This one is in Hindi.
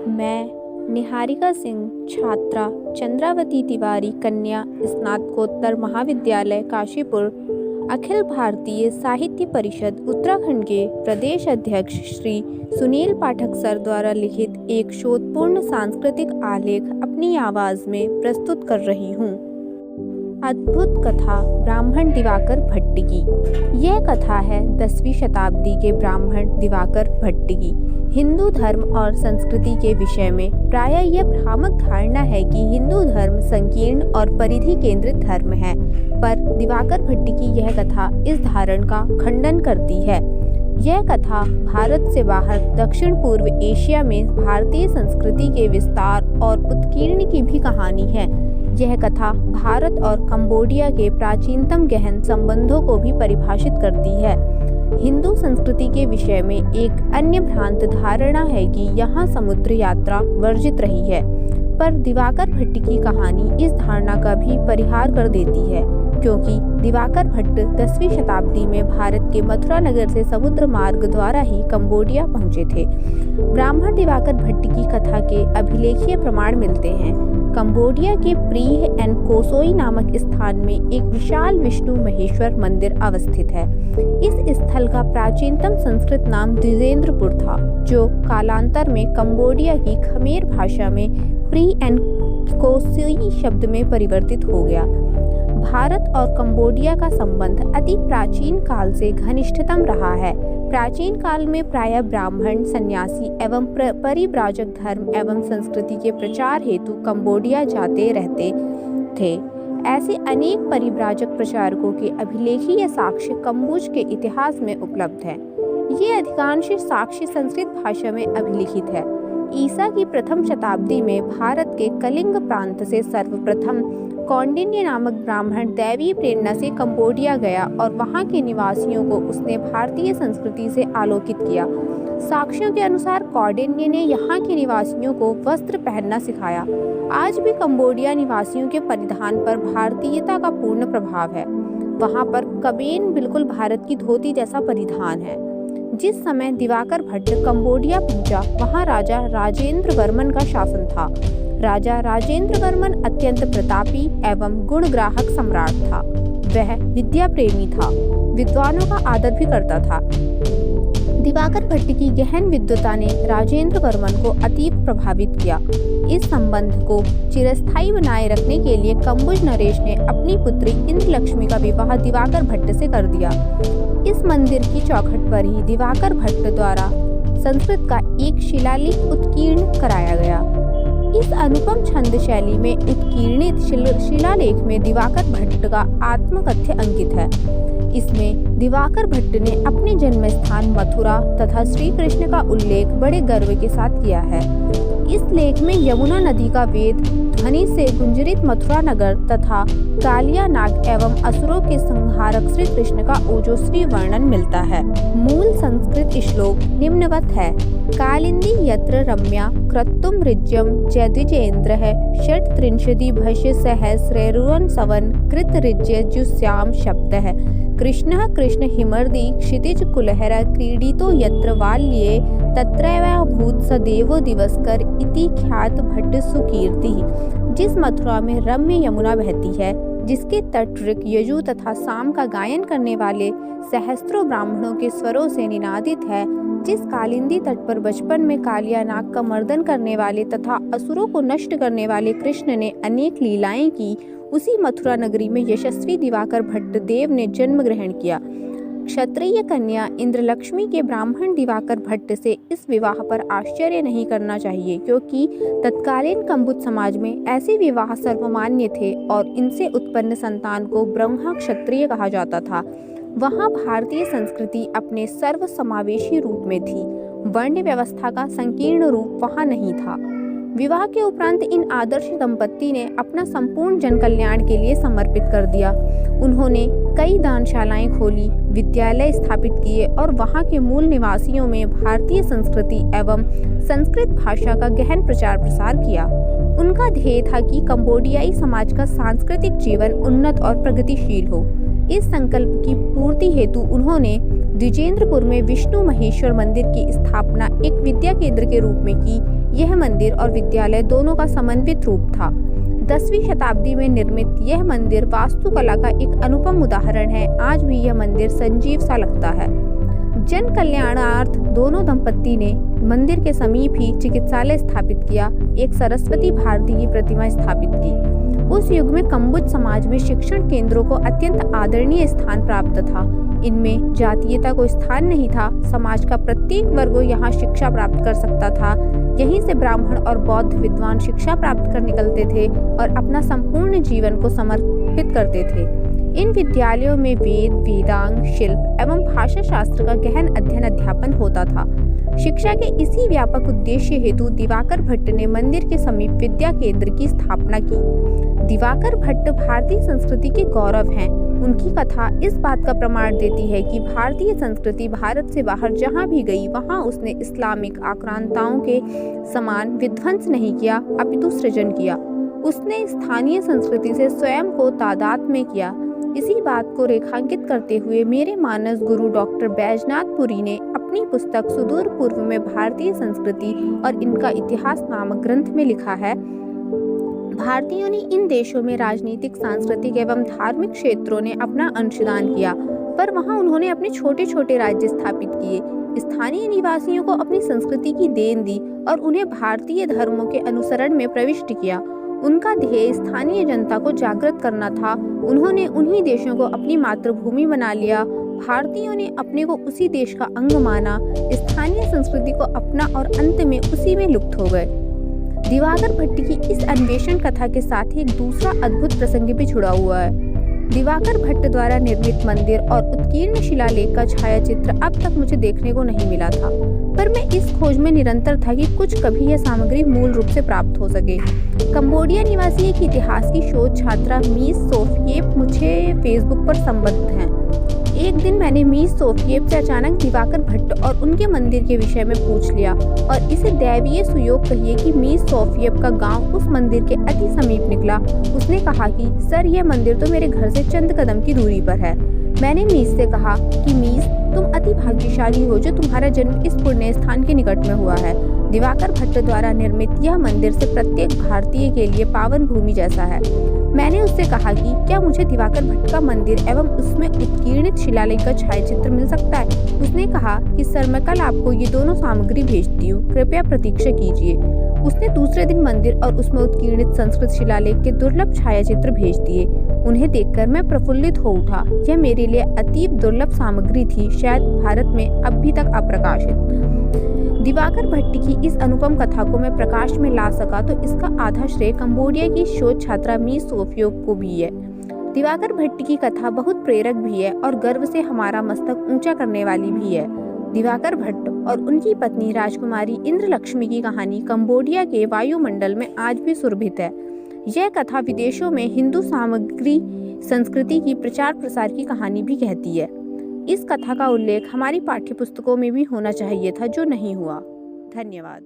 मैं निहारिका सिंह, छात्रा चंद्रावती तिवारी कन्या स्नातकोत्तर महाविद्यालय काशीपुर, अखिल भारतीय साहित्य परिषद उत्तराखंड के प्रदेश अध्यक्ष श्री सुनील पाठक सर द्वारा लिखित एक शोधपूर्ण सांस्कृतिक आलेख अपनी आवाज में प्रस्तुत कर रही हूँ। अद्भुत कथा ब्राह्मण दिवाकर भट्ट की। यह कथा है 10वीं शताब्दी के ब्राह्मण दिवाकर भट्ट की। हिंदू धर्म और संस्कृति के विषय में प्रायः यह भ्रामक धारणा है कि हिंदू धर्म संकीर्ण और परिधि केंद्रित धर्म है, पर दिवाकर भट्ट की यह कथा इस धारणा का खंडन करती है। यह कथा भारत से बाहर दक्षिण पूर्व एशिया में भारतीय संस्कृति के विस्तार और उत्कीर्ण की भी कहानी है। यह कथा भारत और कंबोडिया के प्राचीनतम गहन संबंधों को भी परिभाषित करती है। हिंदू संस्कृति के विषय में एक अन्य भ्रांत धारणा है कि यहाँ समुद्र यात्रा वर्जित रही है, पर दिवाकर भट्ट की कहानी इस धारणा का भी परिहार कर देती है, क्योंकि दिवाकर भट्ट 10वीं शताब्दी में भारत के मथुरा नगर से समुद्र मार्ग द्वारा ही कंबोडिया पहुंचे थे। ब्राह्मण दिवाकर भट्ट की कथा के अभिलेखीय प्रमाण मिलते हैं। कंबोडिया के प्रीह एंड कोसोई नामक स्थान में एक विशाल विष्णु महेश्वर मंदिर अवस्थित है। इस स्थल का प्राचीनतम संस्कृत नाम द्विजेंद्रपुर था, जो कालांतर में कंबोडिया की खमेर भाषा में प्री एंड कोसोई शब्द में परिवर्तित हो गया। भारत और कंबोडिया का संबंध अति प्राचीन काल से घनिष्ठतम रहा है। प्राचीन काल में प्रायः ब्राह्मण, सन्यासी एवं परिव्राजक धर्म एवं संस्कृति के प्रचार हेतु कंबोडिया जाते रहते थे। ऐसे अनेक परिव्राजक प्रचारकों के अभिलेखीय साक्ष्य कंबुज के इतिहास में उपलब्ध हैं। ये अधिकांश साक्ष्य संस्कृत भाषा में अभिलिखित है। ईसा की प्रथम शताब्दी में भारत के कलिंग प्रांत से सर्वप्रथम कौंडिन्य नामक ब्राह्मण दैवीय प्रेरणा से कंबोडिया गया और वहां के निवासियों को उसने भारतीय संस्कृति से आलोकित किया। साक्ष्यों के अनुसार कौंडिन्य ने यहाँ के निवासियों को वस्त्र पहनना सिखाया। आज भी कंबोडिया निवासियों के परिधान पर भारतीयता का पूर्ण प्रभाव है। वहाँ पर कबेन बिल्कुल भारत की धोती जैसा परिधान है। जिस समय दिवाकर भट्ट कंबोडिया पहुंचा, वहां राजा राजेंद्र वर्मन का शासन था। राजा राजेंद्र वर्मन अत्यंत प्रतापी एवं गुणग्राहक सम्राट था। वह विद्या प्रेमी था, विद्वानों का आदर भी करता था। दिवाकर भट्ट की गहन विद्वता ने राजेंद्र वर्मन को अतीव प्रभावित किया। इस संबंध को चिरस्थायी बनाए रखने के लिए कंबुज नरेश ने अपनी पुत्री इंद्रलक्ष्मी का विवाह दिवाकर भट्ट से कर दिया। इस मंदिर की चौखट पर ही दिवाकर भट्ट द्वारा संस्कृत का एक शिलालेख उत्कीर्ण कराया गया। इस अनुपम छंद शैली में उत्कीर्णित शिलालेख में दिवाकर भट्ट का आत्मकथ्य अंकित है। इसमें दिवाकर भट्ट ने अपने जन्म स्थान मथुरा तथा श्री कृष्ण का उल्लेख बड़े गर्व के साथ किया है। इस लेख में यमुना नदी का वेद ध्वनि से गुंजरित मथुरा नगर तथा कालिया नाग एवं असुरों के संहारक श्री कृष्ण का ओजस्वी वर्णन मिलता है। मूल संस्कृत श्लोक निम्नवत है। कालिंदी यत्र रम्या क्रतुम ऋज्यम जयद्विजेन्द्रः षट्त्रिंशति भष्य सहस्रेरुवन सवन कृत ऋज्य जुस्याम शब्दः कृष्णः कृष्ण हिमर्दी क्षितिज कुलहर क्रीडितो यत्र वाल्ये तत्रैवाभूत् स देवो दिवसकर इति ख्यात भट्ट सुकीर्ति। जिस मथुरा में रम्य यमुना बहती है, जिसके तट ऋक, यजु तथा साम का गायन करने वाले सहस्त्रों ब्राह्मणों के स्वरों से निनादित है, जिस कालिंदी तट पर बचपन में कालिया नाग का मर्दन करने वाले तथा असुरों को नष्ट करने वाले कृष्ण ने अनेक लीलाएं की, उसी मथुरा नगरी में यशस्वी दिवाकर भट्ट देव ने जन्म ग्रहण किया। क्षत्रिय कन्या इंद्रलक्ष्मी के ब्राह्मण दिवाकर भट्ट से इस विवाह पर आश्चर्य नहीं करना चाहिए, क्योंकि तत्कालीन कंबुज समाज में ऐसे विवाह सर्वमान्य थे और इनसे उत्पन्न संतान को ब्रह्मा क्षत्रिय कहा जाता था। वहाँ भारतीय संस्कृति अपने सर्व समावेशी रूप में थी। वर्ण व्यवस्था का संकीर्ण रूप वहाँ नहीं था। विवाह के उपरांत इन आदर्श दंपत्ति ने अपना संपूर्ण जन कल्याण के लिए समर्पित कर दिया। उन्होंने कई दानशालाएं खोली, विद्यालय स्थापित किए और वहां के मूल निवासियों में भारतीय संस्कृति एवं संस्कृत भाषा का गहन प्रचार प्रसार किया। उनका ध्येय था कि कंबोडियाई समाज का सांस्कृतिक जीवन उन्नत और प्रगतिशील हो। इस संकल्प की पूर्ति हेतु उन्होंने द्विजेंद्रपुर में विष्णु महेश्वर मंदिर की स्थापना एक विद्या केंद्र के रूप में की यह मंदिर और विद्यालय दोनों का समन्वित रूप था। 10वीं शताब्दी में निर्मित यह मंदिर वास्तुकला का एक अनुपम उदाहरण है। आज भी यह मंदिर संजीव सा लगता है। जन कल्याणार्थ दोनों दंपत्ति ने मंदिर के समीप ही चिकित्सालय स्थापित किया, एक सरस्वती भारती की प्रतिमा स्थापित की। उस युग में कंबुज समाज में शिक्षण केंद्रों को अत्यंत आदरणीय स्थान प्राप्त था। इनमें जातीयता को स्थान नहीं था। समाज का प्रत्येक वर्ग यहाँ शिक्षा प्राप्त कर सकता था। यहीं से ब्राह्मण और बौद्ध विद्वान शिक्षा प्राप्त कर निकलते थे और अपना संपूर्ण जीवन को समर्पित करते थे। इन विद्यालयों में वेद, वेदांग, शिल्प एवं भाषा शास्त्र का गहन अध्ययन अध्यापन होता था। शिक्षा के इसी व्यापक उद्देश्य हेतु दिवाकर भट्ट ने मंदिर के समीप विद्या केंद्र की स्थापना की। दिवाकर भट्ट भारतीय संस्कृति के गौरव हैं। उनकी कथा इस बात का प्रमाण देती है कि भारतीय संस्कृति भारत से बाहर जहाँ भी गई वहाँ उसने इस्लामिक आक्रांताओं के समान विध्वंस नहीं किया, अपितु सृजन किया। उसने स्थानीय संस्कृति से स्वयं को तादात्म्य किया। इसी बात को रेखांकित करते हुए मेरे मानस गुरु डॉक्टर बैजनाथ पुरी ने अपनी पुस्तक सुदूर पूर्व में भारतीय संस्कृति और इनका इतिहास नामक ग्रंथ में लिखा है, भारतीयों ने इन देशों में राजनीतिक, सांस्कृतिक एवं धार्मिक क्षेत्रों ने अपना अंशदान किया, पर वहां उन्होंने अपने छोटे छोटे राज्य स्थापित किए, स्थानीय निवासियों को अपनी संस्कृति की देन दी और उन्हें भारतीय धर्मों के अनुसरण में प्रविष्ट किया। उनका ध्येय स्थानीय जनता को जागृत करना था। उन्होंने उन्हीं देशों को अपनी मातृभूमि बना लिया। भारतीयों ने अपने को उसी देश का अंग माना, स्थानीय संस्कृति को अपना और अंत में उसी में लुप्त हो गए। दिवाकर भट्ट की इस अन्वेषण कथा के साथ ही एक दूसरा अद्भुत प्रसंग भी जुड़ा हुआ है। दिवाकर भट्ट द्वारा निर्मित मंदिर और उत्कीर्ण शिलालेख का छायाचित्र अब तक मुझे देखने को नहीं मिला था, पर मैं इस खोज में निरंतर था कि कुछ कभी यह सामग्री मूल रूप से प्राप्त हो सके। कंबोडिया निवासी एक इतिहास की शोध छात्रा मीस सोफिएप मुझे फेसबुक पर संबद्ध हैं। एक दिन मैंने मीस सोफिएप से अचानक दिवाकर भट्ट और उनके मंदिर के विषय में पूछ लिया और इसे दैवीय सुयोग कहिए कि मीस सोफिएप का गांव उस मंदिर के अति समीप निकला। उसने कहा कि सर, यह मंदिर तो मेरे घर से चंद कदम की दूरी पर है। मैंने मीस से कहा कि मीस, तुम अति भाग्यशाली हो जो तुम्हारा जन्म इस पुण्य स्थान के निकट में हुआ है। दिवाकर भट्ट द्वारा निर्मित यह मंदिर से प्रत्येक भारतीय के लिए पावन भूमि जैसा है। मैंने उससे कहा कि क्या मुझे दिवाकर भट्ट का मंदिर एवं उसमें उत्कीर्णित शिलालेख का छायाचित्र मिल सकता है। उसने कहा कि सर, मैं कल आपको ये दोनों सामग्री भेजती हूँ, कृपया प्रतीक्षा कीजिए। उसने दूसरे दिन मंदिर और उसमें उत्कीर्णित संस्कृत शिलालेख के दुर्लभ छायाचित्र भेज दिए। उन्हें देखकर मैं प्रफुल्लित हो उठा। यह मेरे लिए अतीब दुर्लभ सामग्री थी, शायद भारत में अभी तक अप्रकाशित। दिवाकर भट्ट की इस अनुपम कथा को मैं प्रकाश में ला सका तो इसका आधा श्रेय कंबोडिया की शोध छात्रा मीस सोफिएप को भी है। दिवाकर भट्ट की कथा बहुत प्रेरक भी है और गर्व से हमारा मस्तक ऊंचा करने वाली भी है। दिवाकर भट्ट और उनकी पत्नी राजकुमारी इंद्रलक्ष्मी की कहानी कंबोडिया के वायुमंडल में आज भी सुरभित है। यह कथा विदेशों में हिंदू सामग्री संस्कृति की प्रचार प्रसार की कहानी भी कहती है। इस कथा का उल्लेख हमारी पाठ्यपुस्तकों में भी होना चाहिए था, जो नहीं हुआ। धन्यवाद।